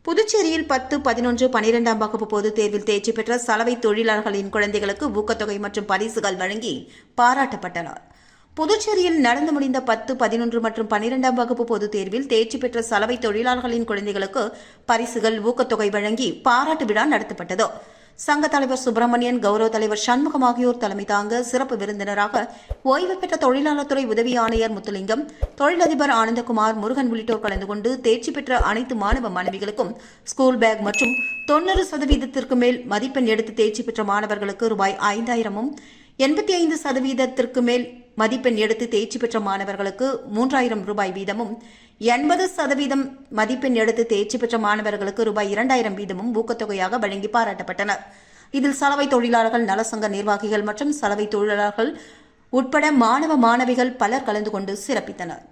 புதுச்சேரியில் 10, 11, 12ஆம் வகுப்பு பொதுத் தேர்வில் தேர்ச்சி பெற்ற சலவை தொழிலாளர்களின் குழந்தைகளுக்கு ஊக்கத்தொகை மற்றும் பரிசுகள் வழங்கி பாராட்டப்பட்டனர். புதுச்சேரியில் நடந்து முடிந்த 10, 11 மற்றும் 12ஆம் வகுப்பு பொதுத் தேர்வில் தேர்ச்சி பெற்ற சலவை தொழிலாளர்களின் குழந்தைகளுக்கு பரிசுகள், ஊக்கத்தொகை வழங்கி பாராட்டு விழா நடத்தப்பட்டது. சங்க தலைவர் சுப்பிரமணியன், கௌரவ தலைவர் சண்முகம் ஆகியோர் தலைமை தாங்க சிறப்பு விருந்தினராக ஓய்வு பெற்ற தொழிலாளர் துறை உதவி ஆணையர் முத்துலிங்கம், தொழிலதிபர் ஆனந்தகுமார், முருகன் உள்ளிட்டோர் கலந்து கொண்டு தேர்ச்சி பெற்ற அனைத்து மாணவ மாணவிகளுக்கும் ஸ்கூல் பேக் மற்றும் 90% மேல் மதிப்பெண் எடுத்து தேர்ச்சி பெற்ற மாணவர்களுக்கு ரூபாய் 5000ம், 85% மேல் மதிப்பெண் எடுத்து தேர்ச்சி பெற்ற மாணவர்களுக்கு 3000 ரூபாய் வீதமும், 80% மதிப்பெண் எடுத்து தேர்ச்சி பெற்ற மாணவர்களுக்கு ரூபாய் 2000 வீதமும் ஊக்கத்தொகையாக வழங்கி பாராட்டப்பட்டனர். இதில் சலவை தொழிலாளர்கள் நலசங்க நிர்வாகிகள் மற்றும் சலவை தொழிலாளர்கள் உட்பட மாணவ மாணவிகள் பலர் கலந்து கொண்டு சிறப்பித்தனர்.